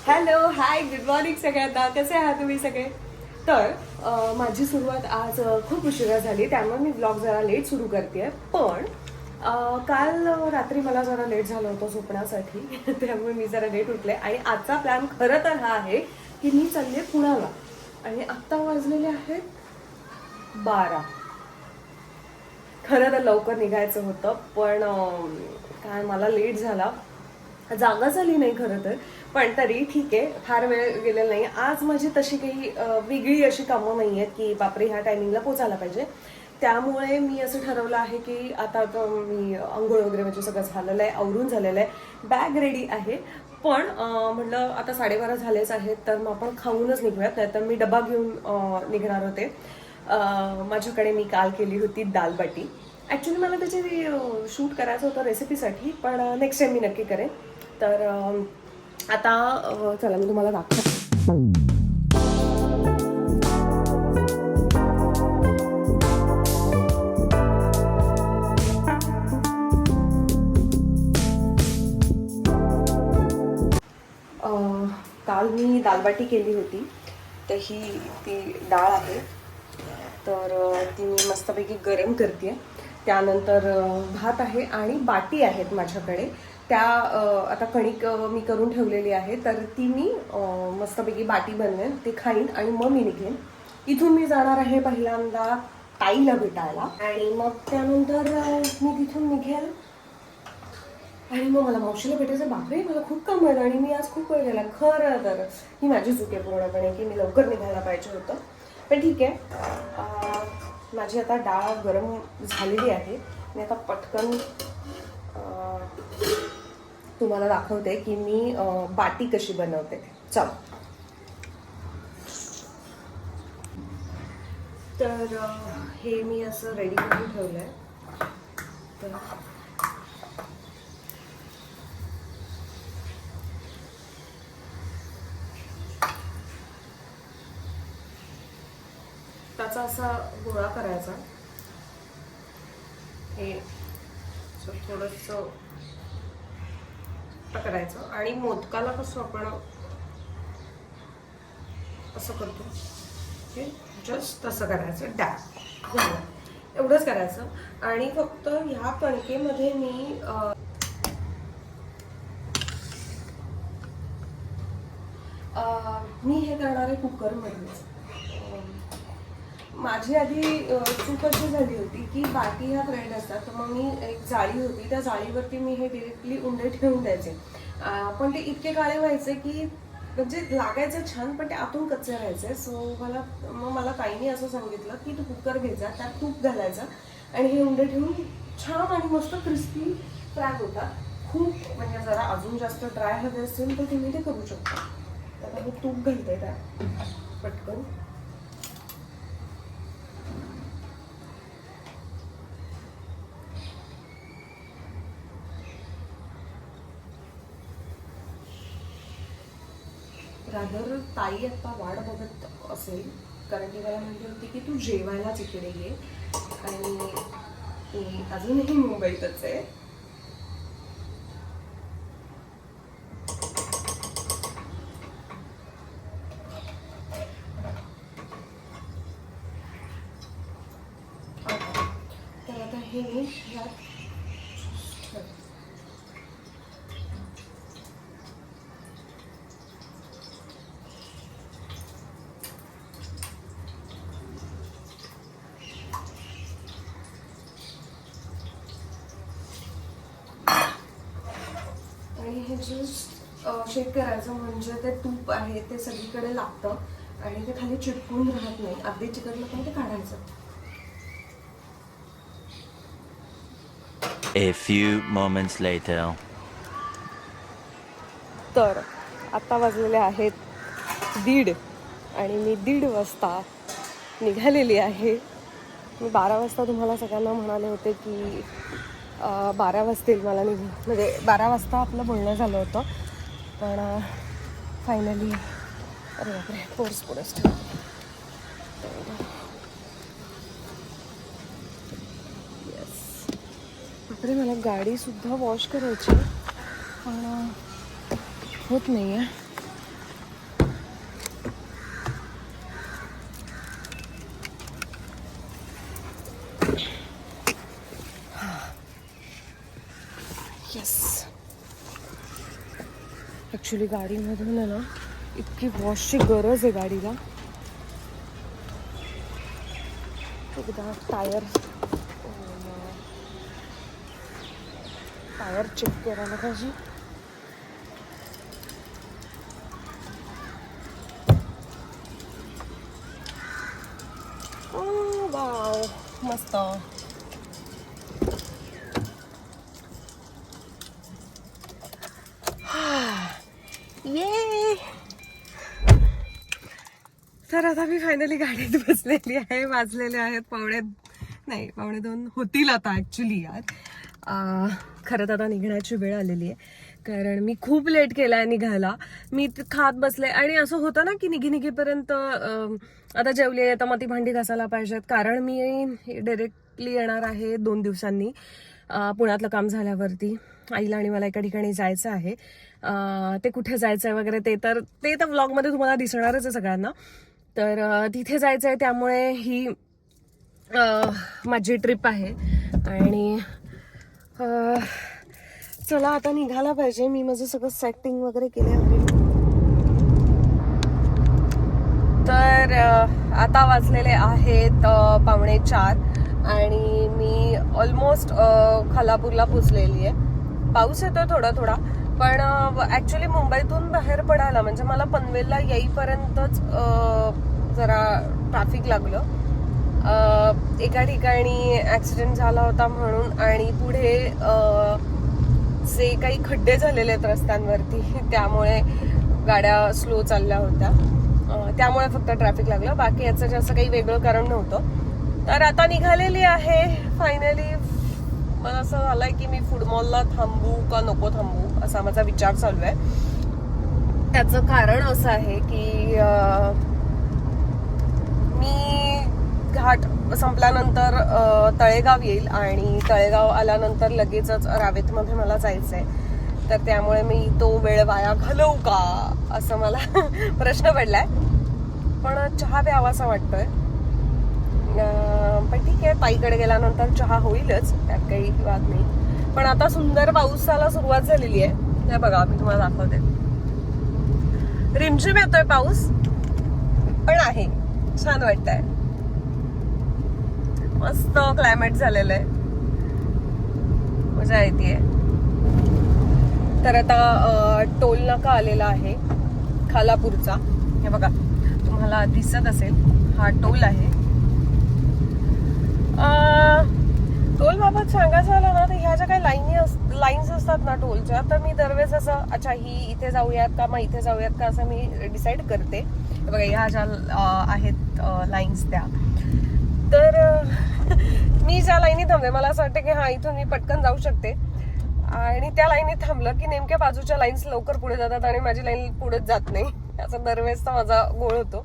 Hello hi good morning सगळ्यांना. कसे आहात तुम्ही सगळे? तर माझी सुरुवात आज खूप उशिरा झाली, त्यामुळे मी ब्लॉग जरा लेट सुरू करते. पण काल रात्री मला जरा लेट झालं होतं झोपण्यासाठी त्यामुळे मी जरा लेट उठले. आणि आजचा प्लॅन खरं तर हा आहे की मी चालले पुण्याला. आणि आत्ता वाजलेले आहेत 12. खरं तर लवकर निघायचं होतं, पण काय मला लेट झाला, जागा झाली नाही खरं तर. पण तरी ठीक आहे, फार वेळ गेलेला नाही. आज माझी तशी काही वेगळी अशी कामं नाही आहेत की बापरे ह्या टायमिंगला पोचायला पाहिजे. त्यामुळे मी असं ठरवलं आहे की आता मी आंघोळ वगैरे म्हणजे सगळं झालेलं आहे, आवरून झालेलं आहे, बॅग रेडी आहे. पण म्हटलं आता 12:30 झालेच आहेत, तर मग आपण खाऊनच निघूयात, नाही तर मी डबा घेऊन निघणार होते. माझ्याकडे मी काल केली होती दाल बाटी. ॲक्च्युली मला त्याची शूट करायचं होतं रेसिपीसाठी, पण नेक्स्ट टाइम मी नक्की करेन. तर आता चला मी तुम्हाला दाखवते. काल मी दालबाटी केली होती, तर ही ती डाळ आहे. तर ती मी मस्तपैकी गरम करते. त्यानंतर भात आहे आणि बाटी आहेत माझ्याकडे. त्या आता कणिक मी करून ठेवलेली आहे, तर ती मी मस्तपैकी बाटी बनवेन, ते खाईन आणि मग मी निघेन. इथून मी जाणार आहे पहिल्यांदा ताईला भेटायला, आणि मग त्यानंतर मी तिथून निघेल. आणि मग मला मावशीला भेटायचं. बापरे मला खूप काम आहे आणि मी आज खूप वेळ गेला. खरं तर ही माझी चूक आहे पूर्णपणे की मी लवकर निघायला पाहिजे होतं. पण ठीक आहे, माझी आता डाळ गरम झालेली आहे. मी आता पटकन तुम्हाला दाखवते की मी बाटी कशी बनवते. चल. तर हे मी असं रेडी करून ठेवलं आहे. तर त्याचा असा गोळा करायचा. हे थोडंसं करायचं आणि मोदकाला कसं आपण असं करतो ते जस्ट तसं करायचं. झालं, एवढंच करायचं. आणि फक्त ह्या कणकेमध्ये मी हे करणार आहे कुकरमध्येच. माझी आधी चूक अशी झाली होती की बाकी ह्या ब्रेड असतात, तर मग मी एक जाळी होती, त्या जाळीवरती मी हे डिरेक्टली उंडे ठेवून द्यायचे. पण ते इतके काळे व्हायचे की म्हणजे लागायचे छान, पण ते आतून कच्चे राहायचे. सो मला ताईने असं सांगितलं की तू कुकर घ्यायचा, त्यात तूप घालायचा आणि हे उंडे ठेवून छान आणि मस्त क्रिस्पी फ्राय होतात. खूप म्हणजे जरा अजून जास्त ड्राय हवे असेल तर तुम्ही ते करू शकता. आता मी तूप घालते त्यात पटकन. रादर ताई आता वाट बघत असेल, कारण ती मला म्हणली होती की तू जेवायलाच इकडे ये, आणि मी अजूनही मुंबईतच आहे. तर आता हे मी ह्यात आणि हे जस्ट शेक करायचं, म्हणजे ते तूप आहे ते सगळीकडे लागतं आणि ते खाली चिटकून राहत नाही. अगदी चिकटलं पण ते काढायचं. A few moments later. तर आता वाजलेले आहेत 1:30 आणि मी 1:30 वाजता निघालेली आहे. मी 12 वाजता तुम्हाला सगळ्यांना म्हणाले होते की 12 वाजतील मला म्हणजे 12 वाजता आपलं बोलणं झालं होतं. पण फायनली अरे बापरे फोर्स पुढेच ठेव. बापरे मला गाडीसुद्धा वॉश करायची, पण होत नाही आहे. ॲक्च्युली गाडीमधून आहे ना इतकी वॉशची गरज आहे गाडीला. एकदा टायर चेक करायला पाहिजे. वाव मस्त. ये तर आता मी फायनली गाडीत बसलेली आहे. वाजलेले आहेत पावणे 2 होतील आता ॲक्च्युली. यार खरं तर आता निघण्याची वेळ आलेली आहे, कारण मी खूप लेट केलाय निघायला. मी खात बसले आणि असं होतं ना की निघेपर्यंत आता जेवली आहे तर मग ती भांडी घासायला पाहिजेत, कारण मी डायरेक्टली येणार आहे 2 दिवसांनी पुण्यातलं काम झाल्यावरती. आईला आणि मला एका ठिकाणी जायचं आहे. ते कुठे जायचं आहे वगैरे ते तर व्लॉगमध्ये तुम्हाला दिसणारच आहे सगळ्यांना. तर तिथे जायचं आहे, त्यामुळे ही माझी ट्रिप आहे. आणि चला आता निघायला पाहिजे. मी माझं सगळं सेटिंग वगैरे केले आहे. तर आता वाजलेले आहेत 3:45 आणि मी ऑलमोस्ट खालापूरला पोचलेली आहे. पाऊस येतोय थोडा थोडा, पण ॲक्च्युली मुंबईतून बाहेर पडायला म्हणजे मला पनवेलला येईपर्यंतच जरा ट्रॅफिक लागलं. एका ठिकाणी ॲक्सिडेंट झाला होता म्हणून, आणि पुढे जे काही खड्डे झालेले आहेत रस्त्यांवरती त्यामुळे गाड्या स्लो चालल्या होत्या. त्यामुळे फक्त ट्रॅफिक लागलं, बाकी याचं जास्त काही वेगळं कारण नव्हतं. तर आता निघालेली आहे फायनली. मला असं झालंय की मी फूड मॉलला थांबू का नको थांबू असा माझा विचार चालू आहे. त्याचं कारण असं आहे की मी घाट संपल्यानंतर तळेगाव येईल, आणि तळेगाव आल्यानंतर लगेचच रावेतमध्ये मला जायचं आहे. तर त्यामुळे मी तो वेळ वाया घालवू का असं मला प्रश्न पडलाय. पण चहा प्यावासा वाटतोय. पण ठीक आहे, ताईकडे गेल्यानंतर चहा होईलच, त्यात काही वाद नाही. पण आता सुंदर पावसाला सुरुवात झालेली आहे. हे बघा मी तुम्हाला दाखवते. रिमझिम येतोय पाऊस, पण आहे छान वाटतंय. मस्त क्लायमेट झालेलं आहे, मजा येते. तर आता टोल नाका आलेला आहे खालापूरचा. हे बघा तुम्हाला दिसत असेल, हा टोल आहे. टोल बाबत सांगायचं झालं ना, तर ह्या ज्या काही लाईन्स असतात ना टोलच्या, तर मी दरवेळेस असं अच्छा ही इथे जाऊयात का मग इथे जाऊयात का असं मी डिसाईड करते. बघा ह्या ज्या आहेत लाईन्स त्या, तर मी ज्या लाईनी थांबते मला असं वाटतं की हा इथून मी पटकन जाऊ शकते, आणि त्या लाईनीत थांबलं की नेमक्या बाजूच्या लाईन्स लवकर पुढे जातात आणि माझी लाईन पुढेच जात नाही. असा दरवेळेसचा माझा गोळ होतो.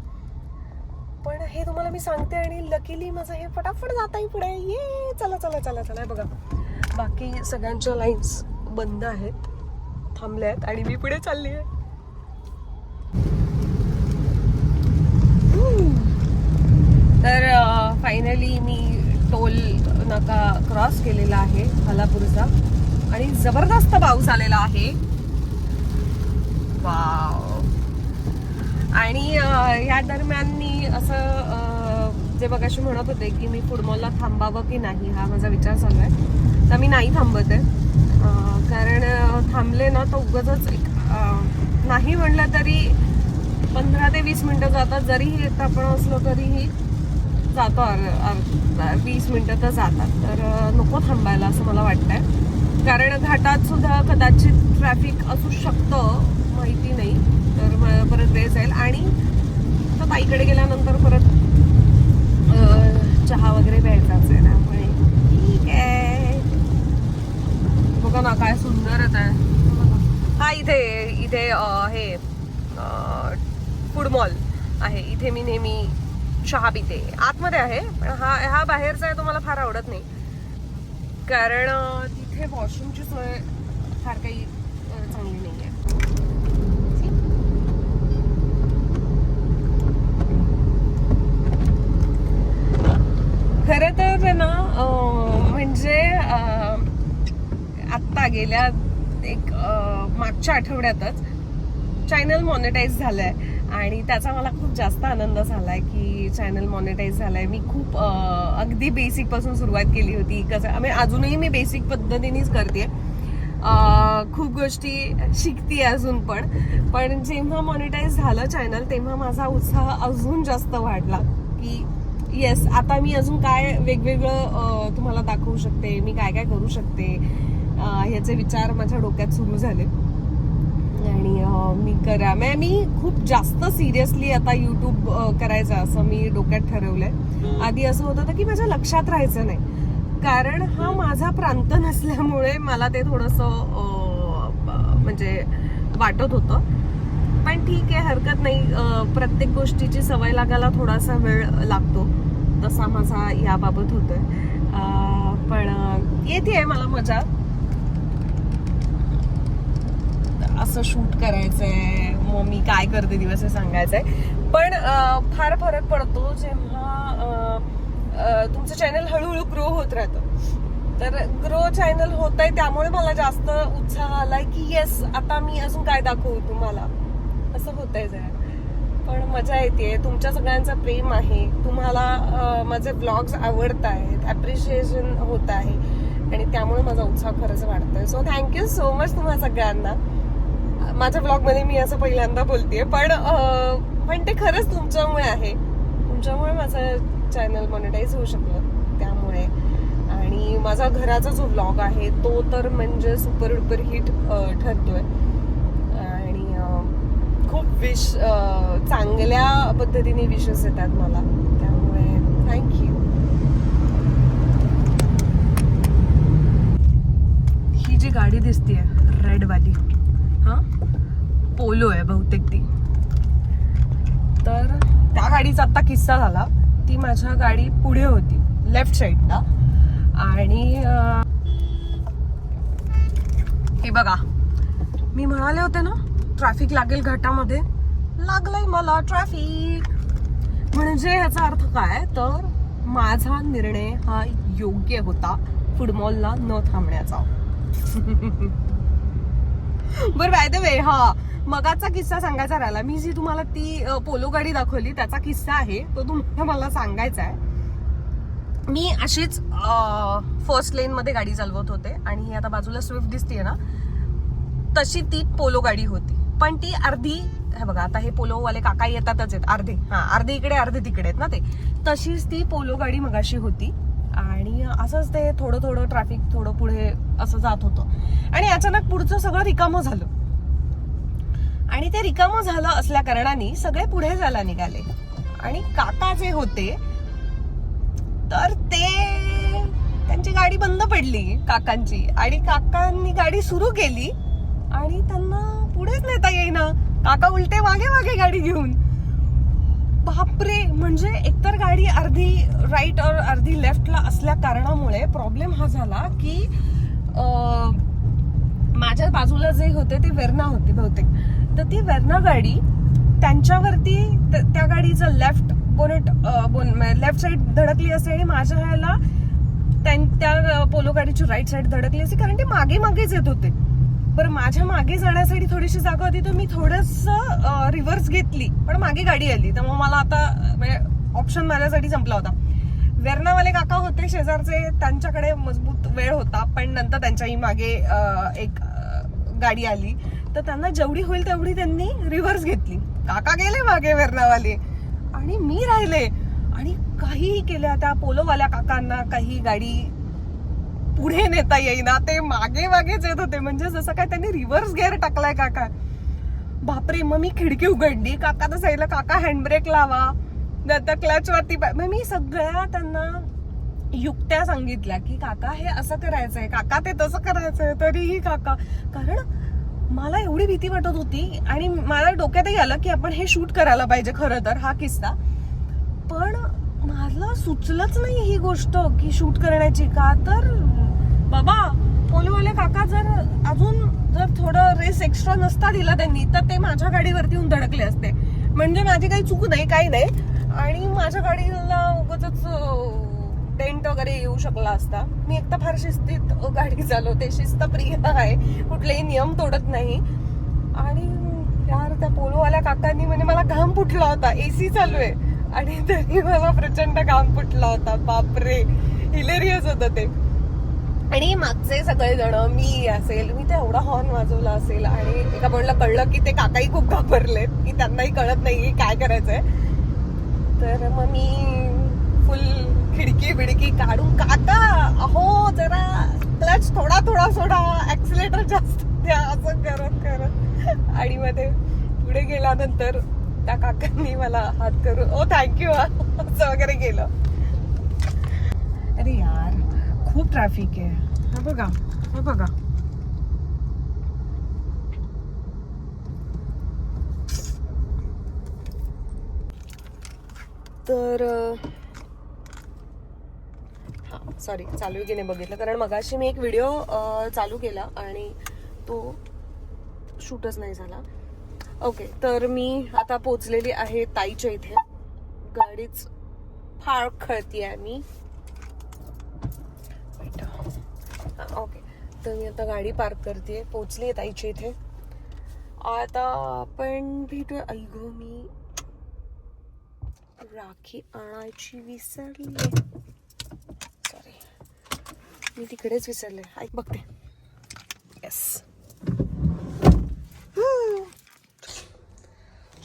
पण हे तुम्हाला मी सांगते आणि लकीली माझं हे फटाफट जात आहे पुढे. ये चला चला चला चला. बघा बाकी सगळ्यांच्या लाईन्स बंद आहेत, थांबल्या आहेत, आणि मी पुढे चालली आहे. तर फायनली मी टोल नाका क्रॉस केलेला आहे खालापूरचा, आणि जबरदस्त पाऊस आलेला आहे. वाव. आणि या दरम्यान मी असं जे बघाशी म्हणत होते की मी फूड मॉलला थांबावं की नाही, हा माझा विचार चालू आहे. तर मी नाही थांबत आहे, कारण थांबले ना तर उगाचच नाही म्हणलं तरी 15 ते 20 मिनिटं जातात. जरीही येत आपण असलो तरीही जातो 20 मिनिटं तर जातात. तर नको थांबायला असं मला वाटतंय, कारण घाटात सुद्धा कदाचित ट्रॅफिक असू शकतं, माहिती नाही. तर परत वेळ जाईल, आणि तर ताईकडे गेल्यानंतर परत चहा वगैरे प्यायचाच आहे, त्यामुळे ठीक आहे. बघा ना काय सुंदरच आहे. हा इथे हे फूड मॉल आहे, इथे मी नेहमी चहा पिते. आतमध्ये आहे, पण हा बाहेरचा आहे तो मला फार आवडत नाही, कारण तिथे वॉशरूमची सोय फार काही चांगली नाही आहे. खरं तर ना म्हणजे आत्ता गेल्या मागच्या आठवड्यातच चॅनल मॉनिटाईज झालंय आणि त्याचा मला खूप जास्त आनंद झालाय की चॅनल मॉनिटाईज झालंय. मी खूप अगदी बेसिक पासून सुरुवात केली होती. कसं अजूनही मी बेसिक पद्धतीनेच करते. खूप गोष्टी शिकते अजून पण जेव्हा मॉनिटाईज झालं चॅनल तेव्हा माझा उत्साह अजून जास्त वाढला की येस, आता मी अजून काय वेगवेगळं तुम्हाला दाखवू शकते, मी काय काय करू शकते, ह्याचे विचार माझ्या डोक्यात सुरू झाले. आणि मी खूप जास्त सिरियसली आता युट्यूब करायचं असं मी डोक्यात ठरवलंय. आधी असं होत होतं की माझ्या लक्षात राहायचं नाही, कारण हा माझा प्रांत नसल्यामुळे मला ते थोडंसं म्हणजे वाटत होतं. पण ठीक आहे, हरकत नाही. प्रत्येक गोष्टीची सवय लागायला थोडासा वेळ लागतो, तसा माझा याबाबत होतोय. पण येते मला मजा. असं शूट करायचंय, मग मी काय करते दिवस हे सांगायचंय. पण फार फरक पडतो जेव्हा तुमचं चॅनल हळूहळू ग्रो होत राहतं. तर ग्रो चॅनल होत आहे त्यामुळे मला जास्त उत्साह आलाय की येस, आता मी अजून काय दाखवू तुम्हाला, असं होतंय जरा. पण मजा येते, तुमच्या सगळ्यांचं प्रेम आहे, तुम्हाला माझे ब्लॉग्स आवडत आहेत, ॲप्रिशिएशन होत आहे आणि त्यामुळे माझा उत्साह खरंच वाढतोय. सो थँक्यू सो मच तुम्हा सगळ्यांना. माझ्या ब्लॉगमध्ये मी असं पहिल्यांदा बोलतेय, पण ते खरंच तुमच्यामुळे आहे. तुमच्यामुळे माझं चॅनल मॉनिटाईज होऊ शकलं त्यामुळे. आणि माझा घराचा जो ब्लॉग आहे तो तर म्हणजे सुपर डुपर हिट ठरतोय. आणि खूप चांगल्या पद्धतीने विशेष येतात मला, त्यामुळे थँक्यू. ही जी गाडी दिसतीये रेड वाली, हा पोलो आहे बहुतेक ती. तर त्या गाडीचा आता किस्सा झाला. ती माझ्या गाडी पुढे होती लेफ्ट साईडला आणि हे बघा, मी म्हणाले होते ना ट्रॅफिक लागेल घाटामध्ये, लागलंय मला ट्रॅफिक. म्हणजे याचा अर्थ काय, तर माझा निर्णय हा योग्य होता फुटबॉलला न थांबण्याचा. बरं, बाय द वे, हा मगाचा किस्सा सांगायचा राहिला. मी जी तुम्हाला ती पोलो गाडी दाखवली त्याचा किस्सा आहे तो तुम्हाला मला सांगायचा आहे. मी अशीच फर्स्ट लेन मध्ये गाडी चालवत होते आणि आता बाजूला स्विफ्ट दिसतीये ना, तशी ती पोलो गाडी होती. पण ती अर्धी, हे बघा आता हे पोलोवाले काका येतातच आहेत, अर्धे इकडे अर्धे तिकडे आहेत ना ते, तशीच ती पोलो गाडी मगाशी होती. आणि असंच ते थोडं थोडं ट्रॅफिक थोडं पुढे असं जात होतं आणि अचानक पुढचं सगळं रिकामं झालं. आणि ते रिकामं झालं असल्या कारणाने सगळे पुढे जायला निघाले आणि काका जे होते तर त्यांची गाडी बंद पडली काकांची, आणि काकांनी गाडी सुरू केली आणि त्यांना पुढेच नेता येईना. काका उलटे मागे मागे गाडी घेऊन. बापरे, म्हणजे एकतर गाडी अर्धी राईट और अर्धी लेफ्टला असल्या कारणामुळे प्रॉब्लेम हा झाला की माझ्या बाजूला जे होते ते वेर्ना होती बहुतेक. तर ती वेर्ना गाडी त्यांच्यावरती त्या गाडीचं लेफ्ट बोनेट लेफ्ट साईड धडकली असते आणि माझ्या ह्याला त्या पोलो गाडीची राईट साईड धडकली असते, कारण ते मागे मागेच येत होते. बरं, माझ्या मागे जाण्यासाठी थोडीशी जागा होती तर मी थोडस रिव्हर्स घेतली, पण मागे गाडी आली. त्यामुळे मला आता म्हणजे ऑप्शन माझ्यासाठी संपला होता. वेर्नावाले काका होते शेजारचे, त्यांच्याकडे मजबूत वेळ होता, पण नंतर त्यांच्याही मागे एक गाडी आली तर त्यांना जेवढी होईल तेवढी त्यांनी रिव्हर्स घेतली. काका गेले मागे वेर्नावाले आणि मी राहिले आणि काहीही केल्या त्या पोलोवाल्या काकांना काही गाडी पुढे नेता येईना, ते मागे मागेच येत होते. म्हणजे जसं काय त्यांनी रिव्हर्स गिअर टाकलाय काका. बापरे, मग मी खिडकी उघडली, काका तर सांगितलं काका हँडब्रेक लावा, नंतर क्लच वरती. मी सगळ्या त्यांना युक्त्या सांगितल्या की काका हे असं करायचंय, काका ते तसं करायचंय. तरीही काका, कारण मला एवढी भीती वाटत होती आणि मला डोक्यातही आलं की आपण हे शूट करायला पाहिजे खरं तर हा किस्सा. पण मला सुचलंच नाही ही गोष्ट की शूट करण्याची. का तर बाबा, पोलोवाले काका जर थोडं रेस एक्स्ट्रा नसता दिला त्यांनी तर ते माझ्या गाडीवरती येऊन धडकले असते. म्हणजे माझी काही चूक नाही, काही नाही, आणि माझ्या गाडीला उगाचच डेंट वगैरे येऊ शकला असता. मी एकदा फार शिस्तीत गाडी चालवते, शिस्तप्रिय आहे, कुठलेही नियम तोडत नाही. आणि यार त्या पोलोवाल्या काकांनी म्हणजे मला घाम फुटला होता, एसी चालू आहे आणि तरी मला प्रचंड घाम फुटला होता. बापरे, हिलेरियस होतं ते. आणि मागचे सगळे जण, मी असेल, मी ते एवढा हॉर्न वाजवला असेल आणि एका पॉइंटला कळलं की ते काकाही खूप घाबरलेत, की त्यांनाही कळत नाही काय करायचंय. तर मग मी फुल खिडकी बिडकी काढून, काका अहो जरा क्लच थोडा थोडा सोडा, ऍक्सिलेटर जास्त द्या, असं करत करत. आणि मग ते पुढे गेल्यानंतर त्या काकांनी मला हात करून ओ थँक्यू असं वगैरे केलं. अरे यार खूप ट्रॅफिक आहे. हे बघा, हे बघा. तर हा सॉरी, चालू आहे की नाही बघितलं, कारण मगाशी मी एक व्हिडिओ चालू केला आणि तो शूटच नाही झाला. ओके, तर मी आता पोचलेली आहे ताईच्या इथे. गाडीच पार्क करते मी. ओके, तर मी आता गाडी पार्क करते, पोचली आहे ताईच्या इथे. आता आपण भेटूया. आई गो, मी राखी आणायची विसरली. सॉरी, मी तिकडेच विसरले. ऐक बघते. येस,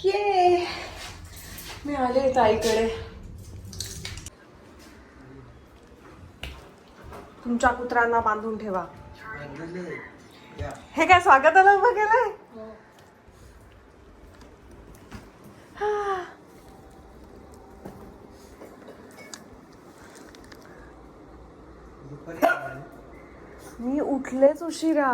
ये मी आले ताईकडे. तुमच्या कुत्र्यांना बांधून ठेवा. हे काय स्वागताला उभं केलंय? मी उठलेच उशिरा.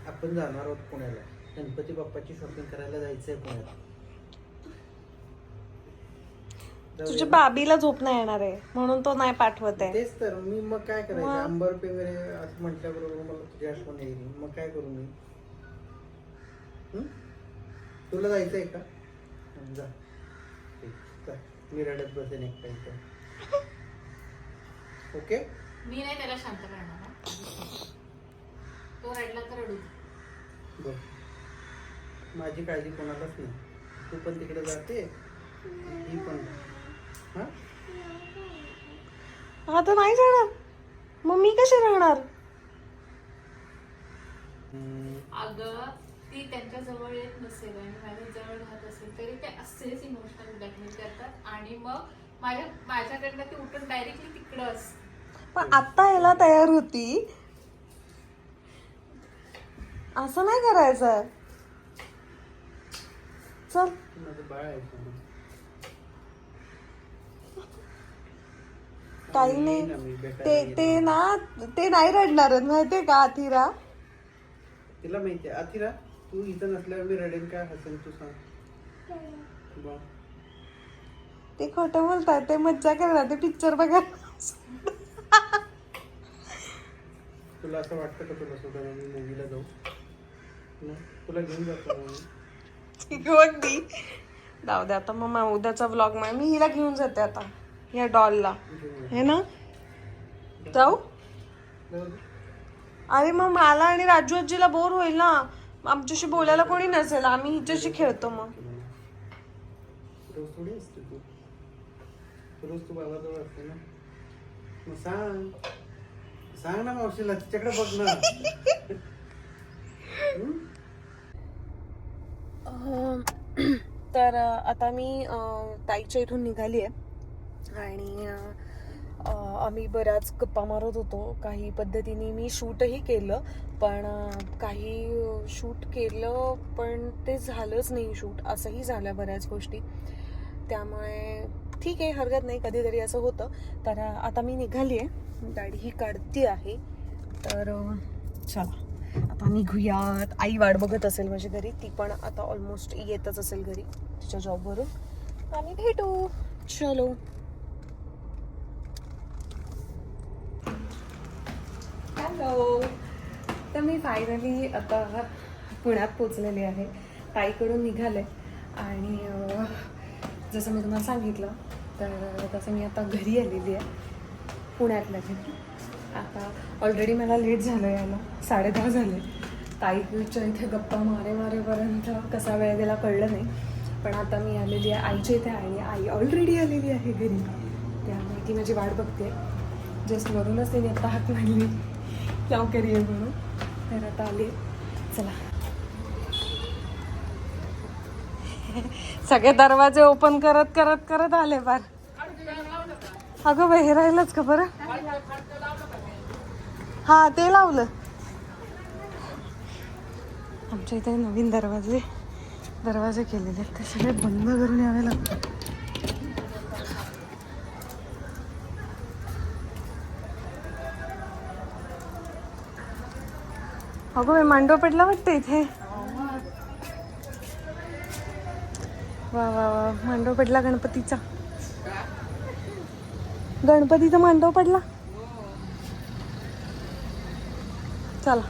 आपण जाणार आहोत पुण्याला, गणपती बाप्पाची शॉपिंग करायला जायचंय पुण्यात. तुझ्या बाबीला झोप नाही येणार आहे म्हणून तो नाही पाठवत आहे. तेच तर मी मग काय करायचं, अंबर वगैरे असं म्हटल्याबरोबर मला तुझी आठवण येईल. मग काय करू मी? तुला जायचंय का? जा, मी रडत बसेन एकटा इथं. ओके, मी नाही त्याला शांत करणार. तो रडला तर रडू. बर, माझी काळजी कोणालाच नाही. तू पण तिकडे जाते, ही पण. आता नाही जाणार मग मी कशी राहणार? अगं ती त्यांच्या जवळ येत नसेल आणि माझ्या जवळ राहत असेल तरी ते असेच इमोशनल ब्लॅकमेल करतात आणि मग माझ्याकडनं ती उठून डायरेक्टली तिकडंच. पण आता याला तयार होती, असं नाही करायचं. चल, माझं बाळ आहे. काही नाही, ते नाही रडणार आहेत माहितीये का अथिरा? तिला माहितीये. अथिरा, तू इथं नसल्यावर मी रडेन काय हसेन तू सांग. ते खोटं बोलतात, ते मज्जा करणार, ते पिक्चर बघा. तुला असं वाटतं का तुला सुद्धा मी मूवीला जाऊ? तुला घेऊन जातो अगदी. जाऊ दे आता मग उद्याचा व्लॉग मी हिला घेऊन जाते आता, या डॉलला, है ना? जाऊ. अरे मग मला आणि राजू आजीला बोर होईल ना, आमच्याशी बोलायला कोणी नसेल, आम्ही हिच्याशी खेळतो. मग रोज थोडी असते तू, रोज तू बाबाजवळ असते ना. मग सांग ना मावशीला, तिच्याकडे बघ ना. तर आता मी ताईच्या इथून निघाली आहे आणि आम्ही बऱ्याच गप्पा मारत होतो. काही पद्धतीने मी शूटही केलं, पण काही शूट केलं पण ते झालंच नाही शूट, असंही झालं बऱ्याच गोष्टी. त्यामुळे ठीक आहे, हरकत नाही, कधीतरी असं होतं. तर आता मी निघाली आहे, गाडी ही काढती आहे. तर चला आता निघूयात. आई वाट बघत असेल माझ्या घरी, ती पण आता ऑलमोस्ट येतच असेल घरी तिच्या जॉबवरून, आणि भेटू. चलो. हॅलो, तर मी फायनली आता पुण्यात पोचलेली आहे. ताईकडून निघाले आणि जसं मी तुम्हाला सांगितलं तर तसं मी आता घरी आलेली आहे, पुण्यातल्या घरी. आता ऑलरेडी मला लेट झालं यायला, 10:30 झाले. ताईच्या इथे गप्पा मारेपर्यंत कसा वेळ गेला कळलं नाही. पण आता मी आलेली आहे आईच्या इथे आणि आई ऑलरेडी आलेली आहे घरी, त्यामुळे ती माझी वाट बघते. जस्ट वरूनच तिने आता हाक मांडली लवकर ये म्हणून, तर आता आली. चला सगळे दरवाजे ओपन करत करत करत आले बार. अगं बाई हे राहिलंच का बरं? हा ते लावलं. आमच्या इथे नवीन दरवाजे केलेले आहेत, ते सगळे बंद करून यावे लागतात. अगं बाई मांडव पडला वाटतं इथे. वा वा वा, मांडव पडला गणपतीचा. गणपतीचा मांडव पडला. चला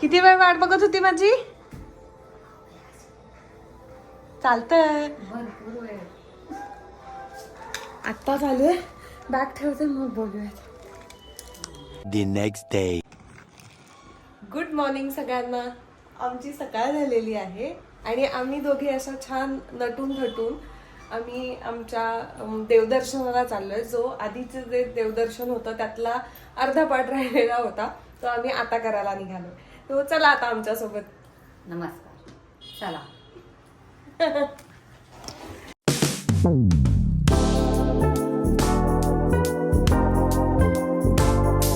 किती वेळ वाट बघत होती माझी. चालतंय आत्ता चालू आहे. बॅग ठेवते मग बोलूयात. The next day. Good morning सगळ्यांना. आमची सकाळ झालेली आहे आणि आम्ही दोघे असं छान नटून थटून आम्ही आमच्या देवदर्शनाला चाललोय. जो आधीचं जे देवदर्शन होतं त्यातला अर्धा पाठ राहिलेला होता, तो आम्ही आता करायला निघालो. तो चला आता आमच्यासोबत. नमस्कार. चला.